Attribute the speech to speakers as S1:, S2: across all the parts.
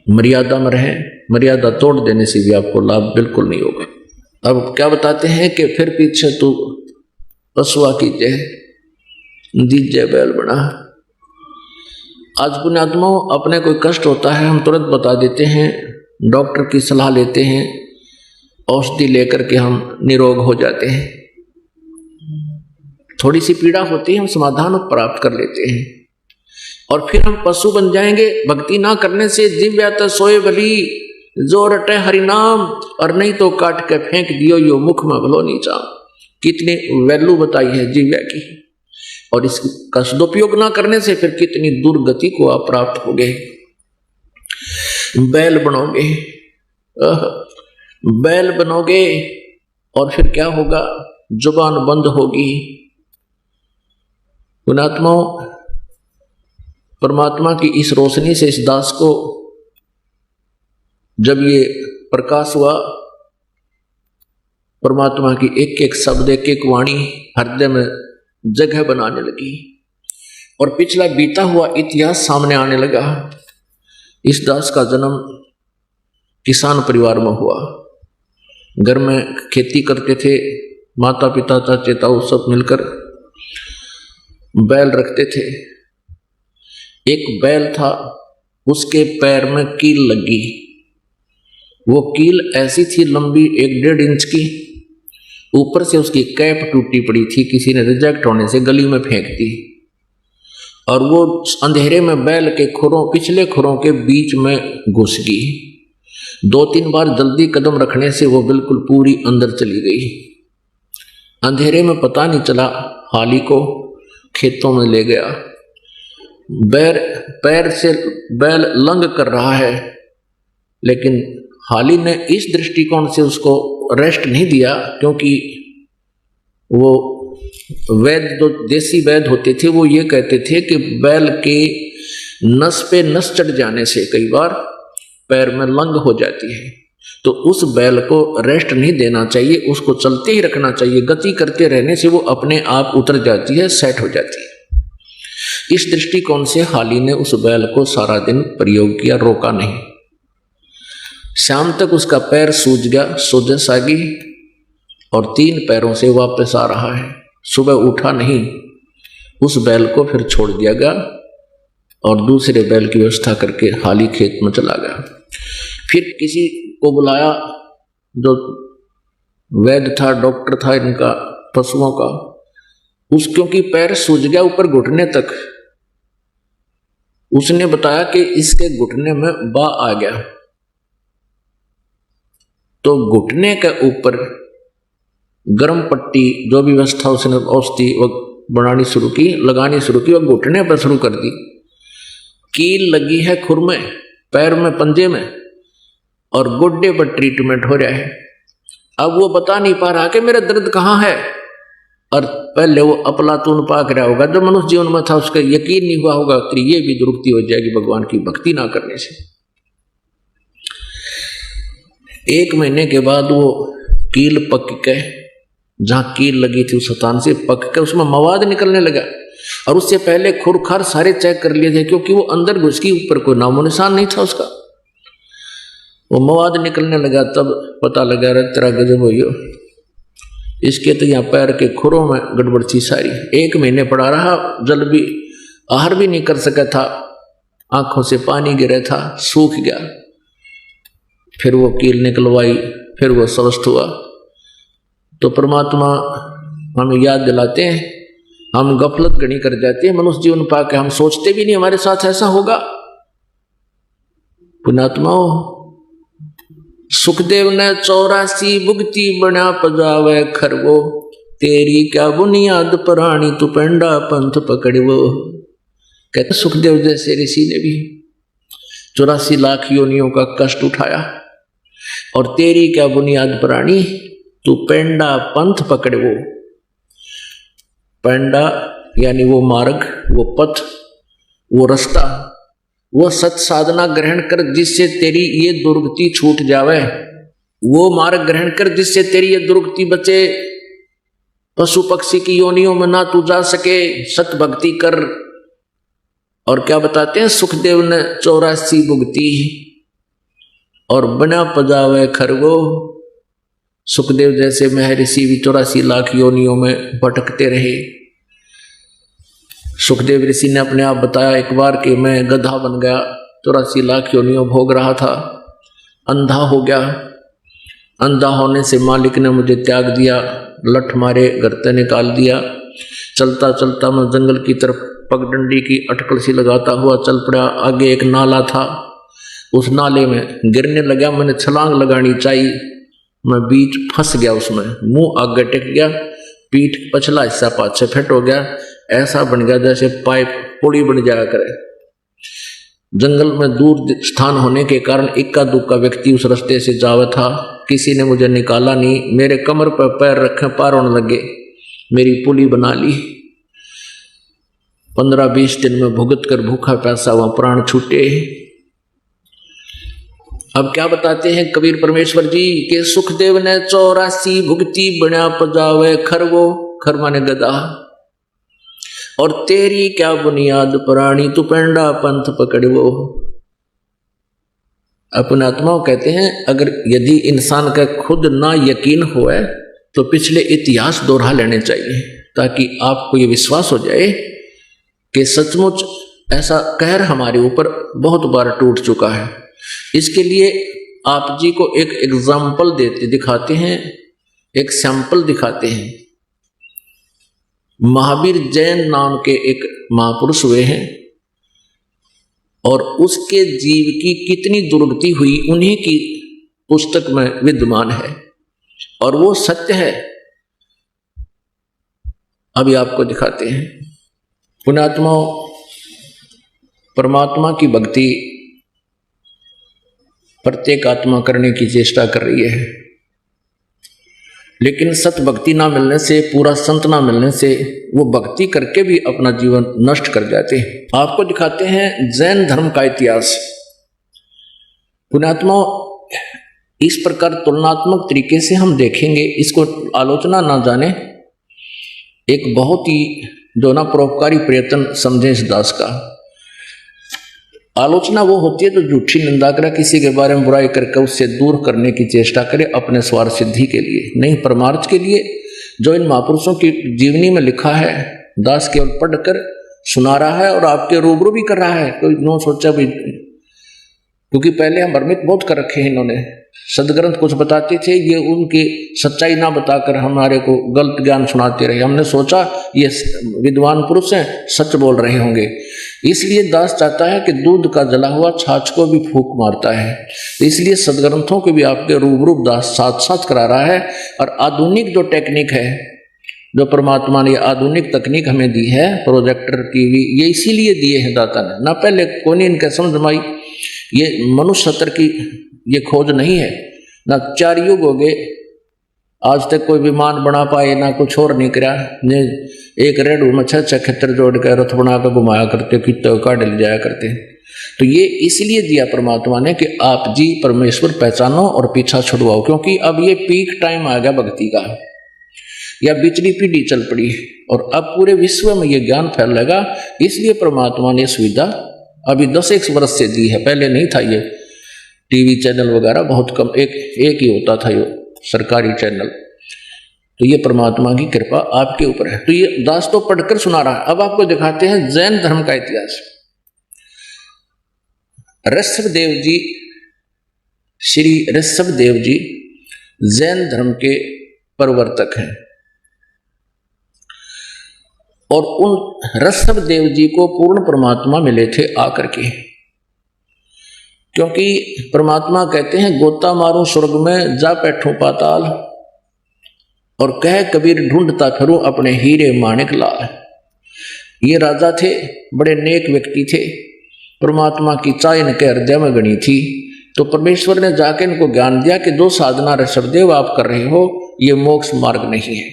S1: मर्यादा में रहें, मर्यादा तोड़ देने से भी आपको लाभ बिल्कुल नहीं होगा। अब क्या बताते हैं कि फिर पीछे तू पशुआ कीजिए, दीजिए बैल बना। आज पुण्यात्माओं, अपने कोई कष्ट होता है हम तुरंत बता देते हैं, डॉक्टर की सलाह लेते हैं, औषधि लेकर के हम निरोग हो जाते हैं। थोड़ी सी पीड़ा होती है हम समाधान प्राप्त कर लेते हैं और फिर हम पशु बन जाएंगे। भक्ति ना करने से दिव्या सोए बली जो रटे हरिनाम, और नहीं तो काट के फेंक दियो यो मुख में भलो नीचा। कितनी वैल्यू बताई है दिव्या की, और इसका सदुपयोग ना करने से फिर कितनी दुर्गति को आप प्राप्त होगे। बैल बनोगे, बैल बनोगे और फिर क्या होगा, जुबान बंद होगी। पुण्यात्माओं, परमात्मा की इस रोशनी से इस दास को जब ये प्रकाश हुआ, परमात्मा की एक एक शब्द, एक एक वाणी हृदय में जगह बनाने लगी और पिछला बीता हुआ इतिहास सामने आने लगा। इस दास का जन्म किसान परिवार में हुआ। घर में खेती करते थे, माता पिता चाचे ताऊ सब मिलकर बैल रखते थे। एक बैल था, उसके पैर में कील लगी। वो कील ऐसी थी लंबी 1-1.5 इंच की, ऊपर से उसकी कैप टूटी पड़ी थी, किसी ने रिजेक्ट होने से गली में फेंक दी, और वो अंधेरे में बैल के खुरों, पिछले खुरों के बीच में घुस गई। 2-3 बार जल्दी कदम रखने से वो बिल्कुल पूरी अंदर चली गई। अंधेरे में पता नहीं चला, हाली को खेतों में ले गया। पैर से बैल लंग कर रहा है, लेकिन हाली ने इस दृष्टिकोण से उसको रेस्ट नहीं दिया, क्योंकि वो वैद्य, जो देसी वैद्य होते थे, वो ये कहते थे कि बैल के नस पे नस चढ़ जाने से कई बार पैर में लंग हो जाती है, तो उस बैल को रेस्ट नहीं देना चाहिए, उसको चलते ही रखना चाहिए। गति करते रहने से वो अपने आप उतर जाती है, सेट हो जाती है। इस दृष्टिकोण से हाली ने उस बैल को सारा दिन प्रयोग किया, रोका नहीं। शाम तक उसका पैर सूज गया, सोजश आ गई और 3 पैरों से वापस आ रहा है। सुबह उठा नहीं, उस बैल को फिर छोड़ दिया गया और दूसरे बैल की व्यवस्था करके हाली खेत में चला गया। फिर किसी को बुलाया, जो वैद्य था, डॉक्टर था इनका पशुओं का, क्योंकि पैर सूज गया ऊपर घुटने तक। उसने बताया कि इसके घुटने में बा आ गया, तो घुटने के ऊपर गर्म पट्टी, जो भी व्यवस्था उसने औषधि बनानी शुरू की, लगानी शुरू की, और घुटने पर शुरू कर दी। कील लगी है खुर में, पैर में, पंजे में, और गोड्डे पर ट्रीटमेंट हो रहा है। अब वो बता नहीं पा रहा कि मेरा दर्द कहाँ है, और पहले वो अपलातून पाक रहा होगा, जो मनुष्य जीवन में था उसका यकीन नहीं हुआ होगा, तो ये भी दुरुक्ति हो जाएगी भगवान की भक्ति ना करने से। 1 महीने के बाद वो कील पक के, जहां कील लगी थी उस स्थान से पक के उसमें मवाद निकलने लगा, और उससे पहले खुरखार सारे चेक कर लिए थे, क्योंकि वो अंदर घुस गई, ऊपर कोई नामो निशान नहीं था उसका। वो मवाद निकलने लगा, तब पता लगा रे तेरा गजब हो, इसके तो यहाँ पैर के खुरों में गड़बड़ थी सारी। 1 महीने पड़ा रहा, जल भी, आहार भी नहीं कर सका था, आंखों से पानी गिरा था, सूख गया। फिर वो कील निकलवाई, फिर वो स्वस्थ हुआ। तो परमात्मा हमें याद दिलाते हैं, हम गफलत घनी कर जाते हैं मनुष्य जीवन पाके, हम सोचते भी नहीं हमारे साथ ऐसा होगा। पुण्यात्माओं, सुखदेव ने 84 भुगती बना पजावे खरवो, तेरी क्या बुनियाद प्राणी तू पेंडा पंथ पकड़वो। कहते सुखदेव जैसे ऋषि ने भी 84 लाख योनियों का कष्ट उठाया, और तेरी क्या बुनियाद प्राणी तू पेंडा पंथ पकड़वो। पेंडा यानी वो मार्ग, वो पथ, वो रास्ता, वो सत साधना ग्रहण कर जिससे तेरी ये दुर्गति छूट जावे। वो मार्ग ग्रहण कर जिससे तेरी ये दुर्गति बचे, पशु पक्षी की योनियों में ना तू जा सके, सत भक्ति कर। और क्या बताते हैं सुखदेव ने 84 भुगती, और बना पजावे खरगो। सुखदेव जैसे महर्षि भी 84 लाख योनियों में भटकते रहे। सुखदेव ऋषि ने अपने आप बताया एक बार कि मैं गधा बन गया, 84 लाख योनियों भोग रहा था, अंधा हो गया। अंधा होने से मालिक ने मुझे त्याग दिया, लठ मारे गर्ते निकाल दिया। चलता चलता मैं जंगल की तरफ पगडंडी की अटकल सी लगाता हुआ चल पड़ा। आगे एक नाला था, उस नाले में गिरने लगा। मैंने छलांग लगानी चाहिए, मैं बीच फंस गया उसमें, मुंह आगे टेक गया, पीठ पछला हिस्सा पाछे फिट हो गया। ऐसा बन गया जैसे पाइप पुड़ी बन जाया करे। जंगल में दूर स्थान होने के कारण इक्का दुक्का व्यक्ति उस रास्ते से जावा था, किसी ने मुझे निकाला नहीं। मेरे कमर पर पैर रखे, पार होने लगे, मेरी पुली बना ली। 15-20 दिन में भुगत कर भूखा प्यासा वहां प्राण छूटे। अब क्या बताते हैं कबीर परमेश्वर जी के सुखदेव ने 84 भुगती बना पजावे खरगो, खर माने गधा, और तेरी क्या बुनियाद प्राणी तू पेंडा पंथ पकड़वो। अपने आत्माओं कहते हैं अगर यदि इंसान का खुद ना यकीन होए तो पिछले इतिहास दोहरा लेने चाहिए, ताकि आपको ये विश्वास हो जाए कि सचमुच ऐसा कहर हमारे ऊपर बहुत बार टूट चुका है। इसके लिए आप जी को एक एग्जाम्पल दिखाते हैं, एक सैंपल दिखाते हैं। महावीर जैन नाम के एक महापुरुष हुए हैं और उसके जीव की कितनी दुर्गति हुई उन्हीं की पुस्तक में विद्यमान है और वो सत्य है। अभी आपको दिखाते हैं। पुण्यात्माओं, परमात्मा की भक्ति प्रत्येक आत्मा करने की चेष्टा कर रही है, लेकिन सत भक्ति ना मिलने से, पूरा संत ना मिलने से वो भक्ति करके भी अपना जीवन नष्ट कर जाते हैं। आपको दिखाते हैं जैन धर्म का इतिहास। पुण्यात्माओं, इस प्रकार तुलनात्मक तरीके से हम देखेंगे, इसको आलोचना ना जाने, एक बहुत ही जो ना परोपकारी प्रयत्न समझे इस दास का। आलोचना वो होती है तो झूठी निंदा करे, किसी के बारे में बुराई करके उससे दूर करने की चेष्टा करे अपने स्वार्थ सिद्धि के लिए, नहीं परमार्थ के लिए। जो इन महापुरुषों की जीवनी में लिखा है दास केवल पढ़कर सुना रहा है और आपके रूबरू भी कर रहा है। कोई नो सोचा भी, क्योंकि पहले हम भ्रमित बहुत कर रखे हैं इन्होंने। सदग्रंथ कुछ बताते थे, ये उनकी सच्चाई ना बताकर हमारे को गलत ज्ञान सुनाते रहे। हमने सोचा ये विद्वान पुरुष हैं, सच बोल रहे होंगे। इसलिए दास चाहता है कि दूध का जला हुआ छाछ को भी फूंक मारता है। इसलिए सदग्रंथों के भी आपके रूबरू दास साथ साथ करा रहा है। और आधुनिक जो टेक्निक है, जो परमात्मा ने आधुनिक तकनीक हमें दी है, प्रोजेक्टर की भी, ये इसीलिए दिए हैं दाता ने, ना पहले कोई नहीं इनके समझ में आई। ये मनुष्य सत्र की ये खोज नहीं है, ना 4 युग हो गए आज तक कोई विमान बना पाए, ना कुछ और नहीं करा। ने एक रेड में 6 खेतर जोड़ कर रथ बना कर घुमाया करते, कितने काट ले जाया करते। तो ये इसलिए दिया परमात्मा ने कि आप जी परमेश्वर पहचानो और पीछा छुड़वाओ, क्योंकि अब ये पीक टाइम आ गया भक्ति का, या बिचली पीढ़ी चल पड़ी और अब पूरे विश्व में ये ज्ञान फैलेगा। इसलिए परमात्मा ने सुविधा अभी 10-1 वर्ष से दी है, पहले नहीं था। ये टीवी चैनल वगैरह बहुत कम, एक ही होता था ये सरकारी चैनल। तो ये परमात्मा की कृपा आपके ऊपर है। तो ये दास तो पढ़कर सुना रहा है। अब आपको दिखाते हैं जैन धर्म का इतिहास। ऋषभदेव जी, श्री ऋषभदेव जी जैन धर्म के प्रवर्तक हैं और उन ऋषभदेव जी को पूर्ण परमात्मा मिले थे आकर के, क्योंकि परमात्मा कहते हैं गोता मारूं स्वर्ग में जा बैठूं पाताल, और कह कबीर ढूंढता फिरूं अपने हीरे माणिक लाल। ये राजा थे, बड़े नेक व्यक्ति थे, परमात्मा की चाह इनके हृदय में गणी थी। तो परमेश्वर ने जाके इनको ज्ञान दिया कि जो साधना ऋषभदेव आप कर रहे हो ये मोक्ष मार्ग नहीं है।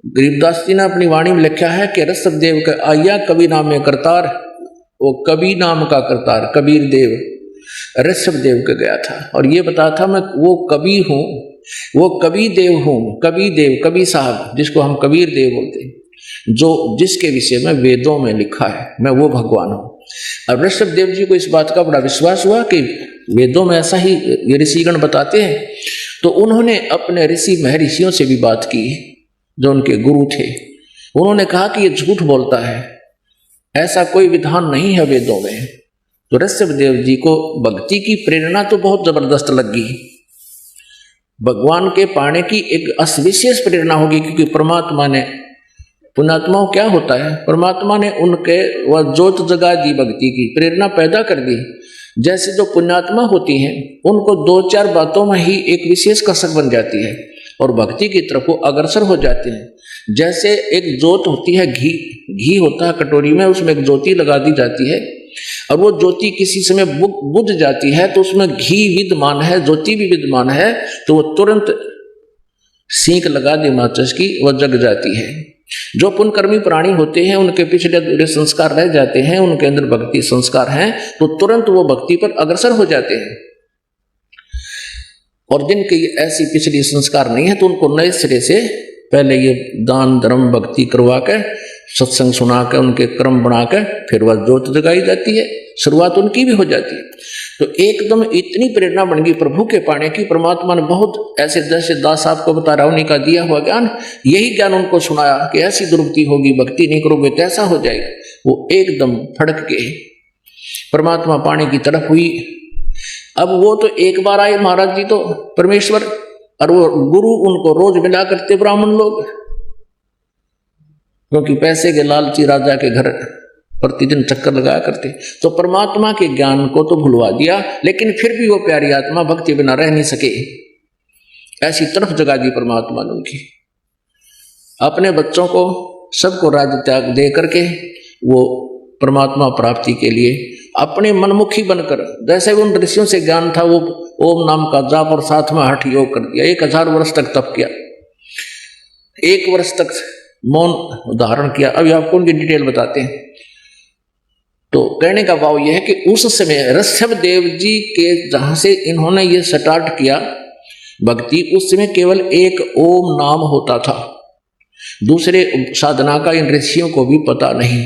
S1: गरीबदास जी ने अपनी वाणी में लिखा है कि ऋषभदेव का आया कवि नामे करतार, वो कवि नाम का करतार कबीर देव ऋषभदेव के गया था और ये बताया था मैं वो कवि हूँ, वो कवि देव हूँ। कवि देव, कवि साहब जिसको हम कबीर देव बोलते हैं, जो जिसके विषय में वेदों में लिखा है, मैं वो भगवान हूँ। अब ऋषभदेव जी को इस बात का बड़ा विश्वास हुआ कि वेदों में ऐसा ही ये ऋषिगण बताते हैं। तो उन्होंने अपने ऋषि महर्षियों से भी बात की, जो उनके गुरु थे। उन्होंने कहा कि ये झूठ बोलता है, ऐसा कोई विधान नहीं है वेदों में। तो ऋषभदेव जी को भक्ति की प्रेरणा तो बहुत जबरदस्त लगी, भगवान के पाने की एक अविशेष प्रेरणा होगी, क्योंकि परमात्मा ने, पुण्यात्माओं क्या होता है, परमात्मा ने उनके वह जोत जगा दी, भक्ति की प्रेरणा पैदा कर दी। जैसे जो पुण्यात्मा होती हैं उनको 2-4 बातों में ही एक विशेष कसक बन जाती है और भक्ति की तरफ वो अग्रसर हो जाते हैं। जैसे एक जोत होती है, घी होता है कटोरी में, उसमें एक ज्योति लगा दी जाती है और वो ज्योति किसी समय बुझ जाती है, तो उसमें घी विद्यमान है, ज्योति भी विद्यमान है, तो वो तुरंत सींक लगा दे माचिस की, वह जग जाती है। जो पुण्यकर्मी प्राणी होते हैं उनके पिछले अधूरे संस्कार रह जाते हैं, उनके अंदर भक्ति संस्कार हैं, तो तुरंत वो भक्ति पर अग्रसर हो जाते हैं। और जिनके ऐसी पिछली संस्कार नहीं है तो उनको नए सिरे से पहले ये दान धर्म भक्ति करवा कर, सत्संग सुना कर, उनके क्रम बना कर फिर वह जोत जगाई जाती है, शुरुआत उनकी भी हो जाती है। तो एकदम इतनी प्रेरणा बन गई प्रभु के पाने की। परमात्मा ने बहुत ऐसे, जैसे दास साहब को बता रहा, उन्हीं का दिया हुआ ज्ञान, यही ज्ञान उनको सुनाया कि ऐसी दुर्गति होगी, भक्ति नहीं करोगे तो ऐसा हो जाएगा। वो एकदम फड़क के परमात्मा पाने की तरफ हुई। अब वो तो एक बार आए महाराज जी तो परमेश्वर, और वो गुरु उनको रोज मिला करते ब्राह्मण लोग, क्योंकि पैसे के लालची राजा के घर प्रतिदिन चक्कर लगाया करते। तो परमात्मा के ज्ञान को तो भुलवा दिया, लेकिन फिर भी वो प्यारी आत्मा भक्ति बिना रह नहीं सके, ऐसी तरफ जगा दी परमात्मा ने उनकी। अपने बच्चों को सबको राज्य त्याग दे करके वो परमात्मा प्राप्ति के लिए अपने मनमुखी बनकर, जैसे उन ऋषियों से ज्ञान था, वो ओम नाम का जाप और साथ में हठ योग कर दिया। 1000 वर्ष तक तप किया, 1 वर्ष तक मौन धारण किया। अभी आपको उनकी डिटेल बताते हैं। तो कहने का भाव यह है कि उस समय ऋषभदेव जी के जहां से इन्होंने ये स्टार्ट किया भक्ति, उस समय केवल एक ओम नाम होता था, दूसरे साधना का इन ऋषियों को भी पता नहीं।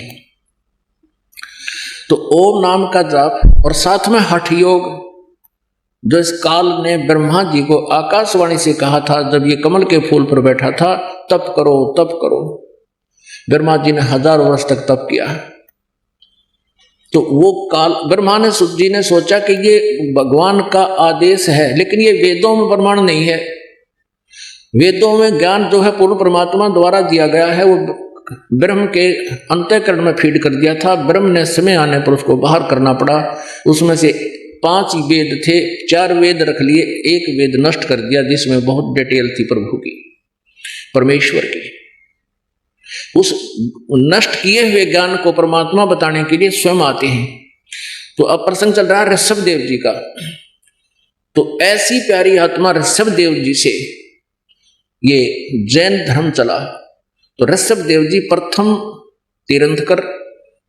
S1: तो ओम नाम का जाप और साथ में हठ योग, जो इस काल ने ब्रह्मा जी को आकाशवाणी से कहा था जब ये कमल के फूल पर बैठा था, तप करो तप करो। ब्रह्मा जी ने 1000 वर्ष तक तप किया। तो वो काल, ब्रह्मा जी ने सोचा कि ये भगवान का आदेश है, लेकिन ये वेदों में प्रमाण नहीं है। वेदों में ज्ञान जो है पूर्ण परमात्मा द्वारा दिया गया है, वो ब्रह्म के अंतःकरण में फीड कर दिया था। ब्रह्म ने समय आने पर उसको बाहर करना पड़ा। उसमें से 5 वेद थे, 4 वेद रख लिए, 1 वेद नष्ट कर दिया, जिसमें बहुत डिटेल थी प्रभु की, परमेश्वर की। उस नष्ट किए हुए ज्ञान को परमात्मा बताने के लिए स्वयं आते हैं। तो अब प्रसंग चल रहा है ऋषभदेव जी का। तो ऐसी प्यारी आत्मा ऋषभदेव जी से ये जैन धर्म चला। तो ऋषभदेव जी प्रथम तीर्थंकर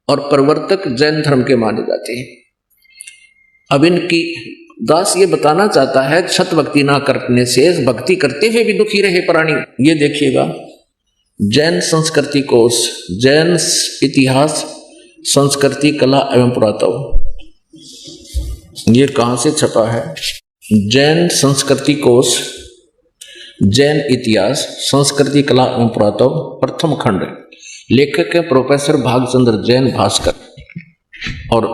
S1: और प्रवर्तक जैन धर्म के माने जाते हैं। अब इनकी दास ये बताना चाहता है, सत भक्ति ना करने से भक्ति करते हुए भी दुखी रहे प्राणी। ये देखिएगा, जैन संस्कृति कोश, जैन इतिहास, संस्कृति, कला एवं पुरातत्व, ये कहां से छपा है? जैन संस्कृति कोश, जैन इतिहास, संस्कृति, कला एवं पुरातत्व, प्रथम खंड। लेखक है प्रोफेसर भागचंद्र जैन भास्कर और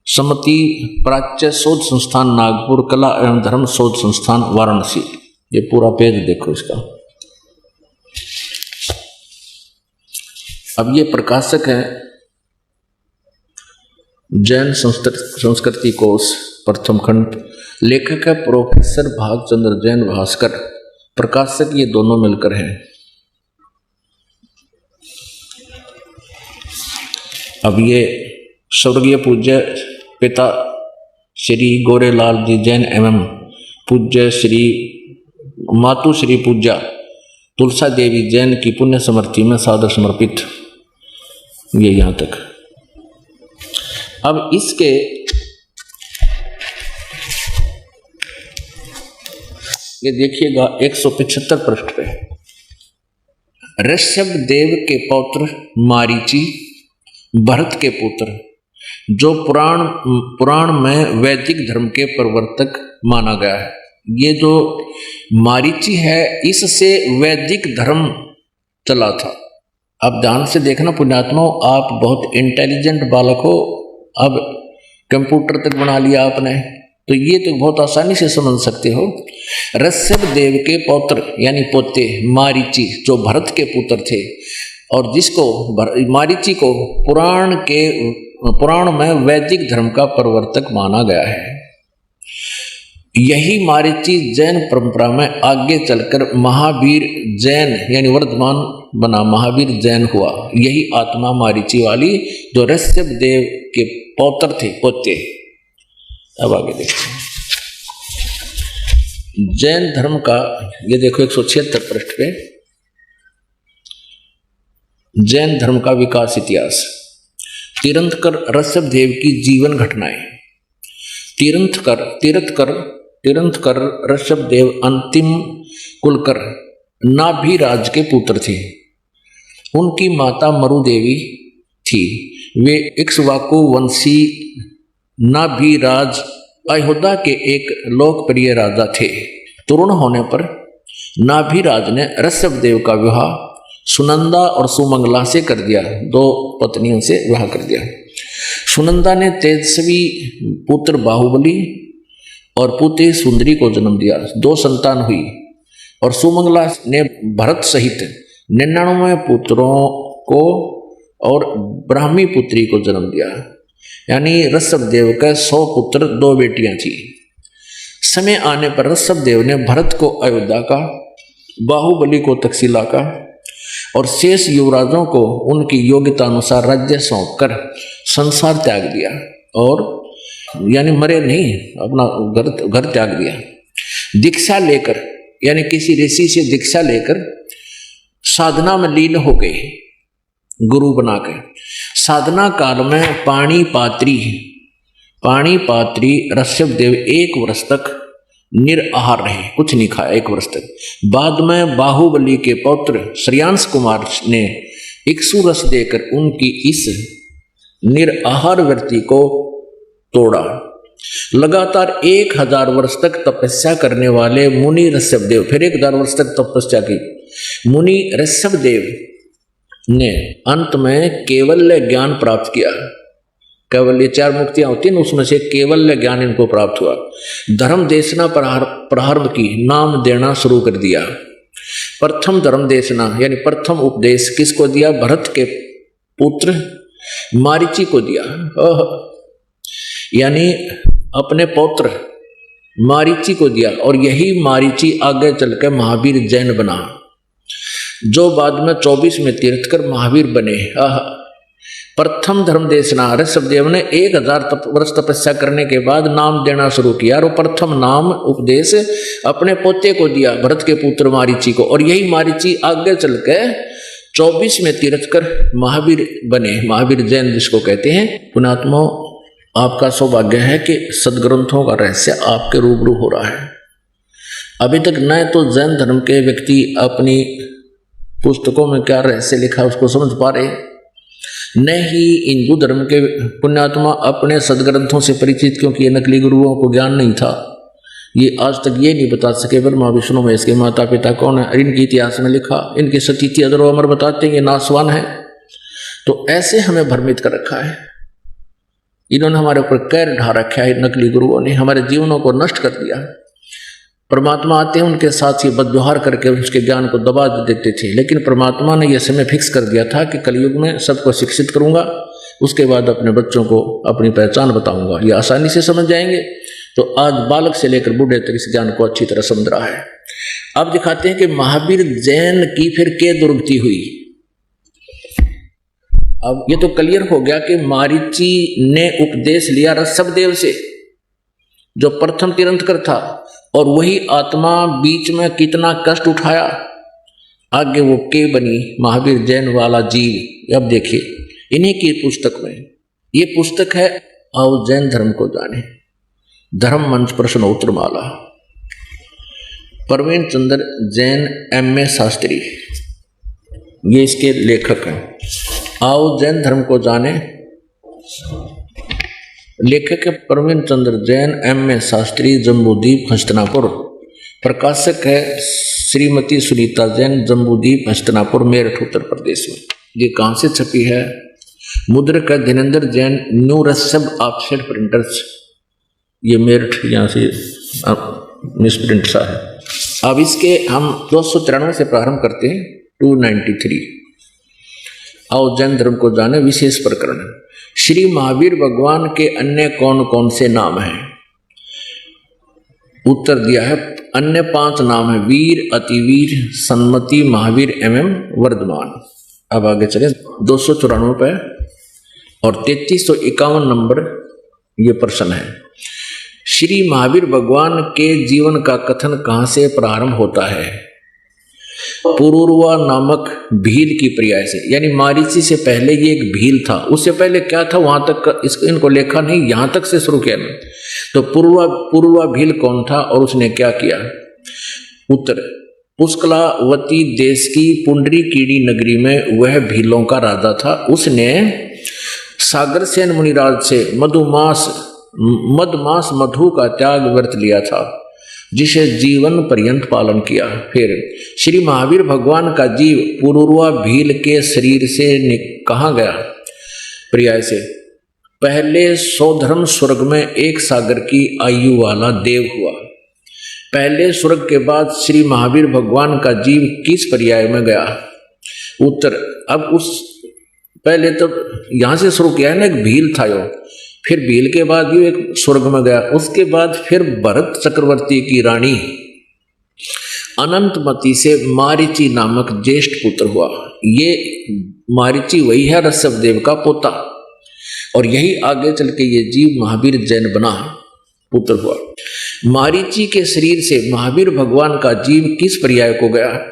S1: समति प्राच्य शोध संस्थान नागपुर, कला एवं धर्म शोध संस्थान वाराणसी। ये पूरा पेज देखो इसका। अब ये प्रकाशक है जैन संस्कृति कोश, प्रथम खंड। लेखक है प्रोफेसर भागचंद्र जैन भास्कर, प्रकाशक ये दोनों मिलकर हैं। अब ये स्वर्गीय पूज्य पिता श्री गोरेलाल जी जैन एवं पूज्य श्री मातु श्री पूज्या तुलसा देवी जैन की पुण्य स्मृति में सादर समर्पित। ये यहाँ तक। अब इसके ये देखिएगा 175 पृष्ठ पे, ऋषभदेव के पौत्र मारीची, भरत के पुत्र, जो पुराण में वैदिक धर्म के प्रवर्तक माना गया है। ये जो मारीची है इससे वैदिक धर्म चला था। अब ध्यान से देखना पुण्यात्मा, आप बहुत इंटेलिजेंट बालक हो, अब कंप्यूटर तक बना लिया आपने, तो ये तो बहुत आसानी से समझ सकते हो। ऋषभ देव के पौत्र यानी पोते मारीची जो भरत के पुत्र थे, और जिसको मारीची को पुराण में वैदिक धर्म का प्रवर्तक माना गया है। यही मारीची जैन परंपरा में आगे चलकर महावीर जैन यानी वर्धमान बना, महावीर जैन हुआ। यही आत्मा मारीची वाली जो ऋषभ देव के पौत्र थे, पोते। अब आगे देखते हैं जैन धर्म का, ये देखो 176 पृष्ठ पे, जैन धर्म का विकास इतिहास। तीर्थंकर ऋषभ देव की जीवन घटनाएं। तीर्थंकर ऋषभ देव अंतिम कुलकर नाभिराज के पुत्र थे। उनकी माता मरु देवी थी। वे इक्ष्वाकु वंशी नाभिराज अयोध्या के एक लोकप्रिय राजा थे। तरुण होने पर नाभिराज ने ऋषभ देव का विवाह सुनंदा और सुमंगला से कर दिया। दो पत्नियों से विवाह कर दिया। सुनंदा ने तेजस्वी पुत्र बाहुबली और पुत्री सुंदरी को जन्म दिया। 2 संतान हुई। और सुमंगला ने भरत सहित 99 पुत्रों को और ब्राह्मी पुत्री को जन्म दिया। यानी ऋषभ देव का 100 पुत्र 2 बेटियां थी। समय आने पर ऋषभ देव ने भरत को अयोध्या का, बाहुबली को तक्षशिला का और शेष युवराजों को उनकी योग्यता अनुसार राज्य सौंपकर संसार त्याग दिया। और यानी मरे नहीं, अपना घर त्याग दिया। दीक्षा लेकर यानी किसी ऋषि से दीक्षा लेकर साधना में लीन हो गए, गुरु बनाकर। साधना काल में पाणिपात्री ऋषभ देव 1 वर्ष तक निराहार रहे, कुछ नहीं खाया 1 वर्ष तक। बाद में बाहुबली के पौत्र श्रेयांश कुमार ने इक्ष्वाकु रस देकर उनकी इस निराहार वृत्ति को तोड़ा। लगातार 1000 वर्ष तक तपस्या करने वाले मुनि ऋषभ देव, फिर 1000 वर्ष तक तपस्या की। मुनि ऋषभ देव ने अंत में केवल्य ज्ञान प्राप्त किया। केवल ये 4 मुक्तियां होती हैं, उसमें से केवल्य ज्ञान इनको प्राप्त हुआ। धर्म देशना प्रारंभ की, नाम देना शुरू कर दिया। प्रथम धर्म देशना यानी प्रथम उपदेश किसको दिया? भरत के पुत्र मारीची को दिया। यानी अपने पौत्र मारीची को दिया। और यही मारीची आगे चलकर महावीर जैन बना, जो बाद में 24 में तीर्थकर महावीर बने। प्रथम धर्म देशना, ऋषभ देव ने 1000 वर्ष तपस्या करने के बाद नाम देना शुरू किया। और प्रथम नाम उपदेश अपने पोते को दिया, भरत के पुत्र मारीची को। और यही मारीची आगे चलकर 24 में तीर्थकर महावीर बने, महावीर जैन जिसको कहते हैं। पुण्यात्मा, आपका सौभाग्य है कि सदग्रंथों का रहस्य आपके रूबरू हो रहा है। अभी तक न तो जैन धर्म के व्यक्ति अपनी पुस्तकों में क्या रहस्य लिखा उसको समझ पा रहे, न ही हिंदू धर्म के पुण्यात्मा अपने सदग्रंथों से परिचित, क्योंकि ये नकली गुरुओं को ज्ञान नहीं था। ये आज तक ये नहीं बता सके ब्रह्मा विष्णु महेश के माता पिता कौन है, इनके इतिहास में लिखा, इनकी सतीथि अदरो अमर बताते हैं, ये नासवान है। तो ऐसे हमें भ्रमित कर रखा है। इन्होंने हमारे ऊपर कैर ढा रखा है, नकली गुरुओं ने हमारे जीवनों को नष्ट कर दिया। परमात्मा आते हैं, उनके साथ ही बदव्यवहार करके उसके ज्ञान को दबा देते थे। लेकिन परमात्मा ने यह समय फिक्स कर दिया था कि कलयुग में सबको शिक्षित करूंगा, उसके बाद अपने बच्चों को अपनी पहचान बताऊंगा, ये आसानी से समझ जाएंगे। तो आज बालक से लेकर बूढ़े तक इस ज्ञान को अच्छी तरह समझ रहा है। अब दिखाते हैं कि महावीर जैन की फिर क्या दुर्गति हुई। अब ये तो क्लियर हो गया कि मारीची ने उपदेश लिया ऋषभ देव से, जो प्रथम तीर्थंकर था, और वही आत्मा बीच में कितना कष्ट उठाया। आगे वो के बनी महावीर जैन वाला जीव। अब देखिए इन्हीं की पुस्तक में, ये पुस्तक है आओ जैन धर्म को जाने, धर्म मंच प्रश्नोत्तर माला, प्रवीण चंद्र जैन M.A. शास्त्री, ये इसके लेखक हैं। आओ जैन धर्म को जाने, लेखक है प्रवीण चंद्र जैन, M.A. शास्त्री, जम्बूद्वीप हस्तिनापुर। प्रकाशक है श्रीमती सुनीता जैन, जम्बूद्वीप हस्तिनापुर, मेरठ उत्तर प्रदेश में। ये कहाँ से छपी है? मुद्रक है Dhirendra Jain, new रसब offset printers, ये मेरठ यहाँ से मिसप्रिंट सा है। अब इसके हम 293 से प्रारंभ करते हैं 293। आओ जैन धर्म को जाने विशेष प्रकरण। श्री महावीर भगवान के अन्य कौन कौन से नाम हैं? उत्तर दिया है अन्य 5 नाम है, वीर, अतिवीर, सन्मति, महावीर एवं वर्धमान। अब आगे चले 294 पे और 3351 नंबर ये प्रश्न है। श्री महावीर भगवान के जीवन का कथन कहां से प्रारंभ होता है? पुरूरवा नामक भील की पर्याय से, यानी मारीची से पहले ये एक भील था, उससे पहले क्या था वहां तक इनको लेखा नहीं, यहां तक से शुरू किया नहीं। तो पुरूरवा भील कौन था और उसने क्या किया? उत्तर, पुष्कलावती देश की पुंडरीकीड़ी नगरी में वह भीलों का राजा था। उसने सागरसेन मुनिराज से मधमास मधु का त्याग व्रत लिया था, जिसे जीवन पर्यंत पालन किया। फिर श्री महावीर भगवान का जीव पुरूरवा भील के शरीर से कहाँ गया? पर्याय से, पहले सौधर्म स्वर्ग में एक सागर की आयु वाला देव हुआ। पहले स्वर्ग के बाद श्री महावीर भगवान का जीव किस पर्याय में गया? उत्तर, अब उस पहले तो यहां से शुरू किया है ना, एक भील था यो, फिर भील के बाद यो एक स्वर्ग में गया, उसके बाद फिर भरत चक्रवर्ती की रानी अनंतमती से मारीची नामक ज्येष्ठ पुत्र हुआ। ये मारीची वही है ऋषभ देव का पोता, और यही आगे चल के ये जीव महावीर जैन बना पुत्र हुआ। मारीची के शरीर से महावीर भगवान का जीव किस पर्याय को गया?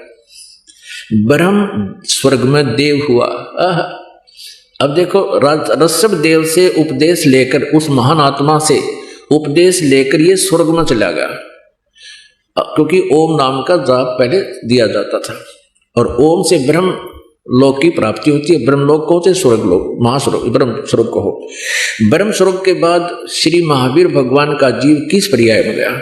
S1: ब्रह्म स्वर्ग में देव हुआ। अब देखो, ऋषभ देव से उपदेश लेकर, उस महान आत्मा से उपदेश लेकर ये स्वर्ग में चला गया, क्योंकि ओम नाम का जाप पहले दिया जाता था, और ओम से ब्रह्म लोक की प्राप्ति होती है। ब्रह्म लोक को होते स्वर्ग लोक, महास्वर्ग, ब्रह्म स्वर्ग को हो। ब्रह्म स्वर्ग के बाद श्री महावीर भगवान का जीव किस पर्याय में गया?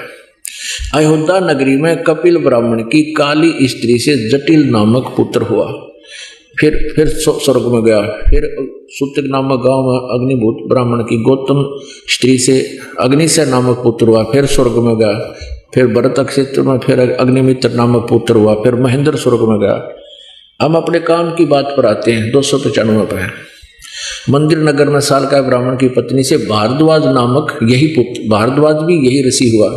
S1: अयोध्या नगरी में कपिल ब्राह्मण की काली स्त्री से जटिल नामक पुत्र हुआ। फिर स्वर्ग में गया। फिर सूत्र नामक गांव में अग्निभूत ब्राह्मण की गौतम स्त्री से अग्निशय नामक पुत्र हुआ। फिर स्वर्ग में गया। फिर भरत क्षेत्र में फिर अग्निमित्र नामक पुत्र हुआ। फिर महेंद्र स्वर्ग में गया। हम अपने काम की बात पर आते हैं। 295 पर मंदिर नगर में सालका ब्राह्मण की पत्नी से भारद्वाज नामक यही पुत्र, भारद्वाज भी यही ऋषि हुआ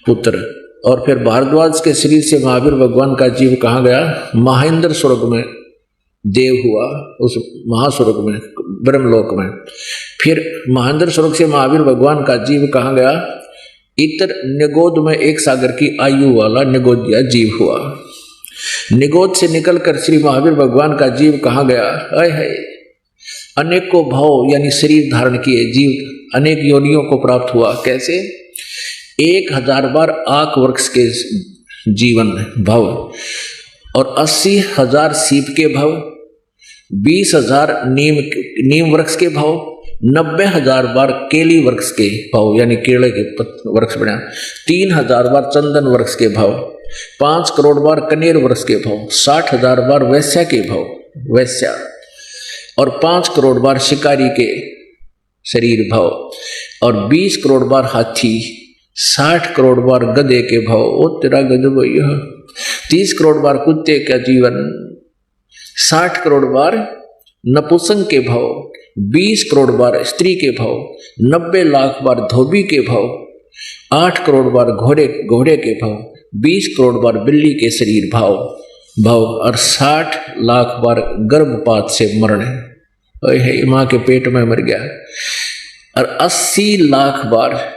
S1: पुत्र। और फिर भारद्वाज के शरीर से महावीर भगवान का जीव कहाँ गया? महेंद्र स्वर्ग में देव हुआ, उस महास्वर्ग में, ब्रह्मलोक में। फिर महेंद्र स्वर्ग से महावीर भगवान का जीव कहाँ गया? इतर निगोद में एक सागर की आयु वाला निगोदिया जीव हुआ। निगोद से निकलकर श्री महावीर भगवान का जीव कहाँ गया? है अनेकों भाव यानी शरीर धारण किए जीव अनेक योनियों को प्राप्त हुआ। कैसे? 1000 बार आक वृक्ष के जीवन भव, और 80,000 सीप के भव, 20,000 नीम वृक्ष के भव, 90,000 बार केली वृक्ष के भव यानी केले के वृक्ष बना, 3,000 बार चंदन वृक्ष के भव, 5 करोड़ बार कनेर वृक्ष के भव, 60,000 बार वैश्या के भव, वैश्या, और 5 करोड़ बार शिकारी के शरीर भव, और 20 करोड़ बार हाथी, 60 करोड़ बार गधे के भव, ओ तेरा गजब भैया, 30 करोड़ बार कुत्ते का जीवन, 60 करोड़ बार नपुंसक के भव, 20 करोड़ बार स्त्री के भव, 90 लाख बार धोबी के भव, 8 करोड़ बार घोड़े के भव, 20 करोड़ बार बिल्ली के शरीर भव, और 60 लाख बार गर्भपात से मरण है, माँ के पेट में मर गया, और 80 लाख बार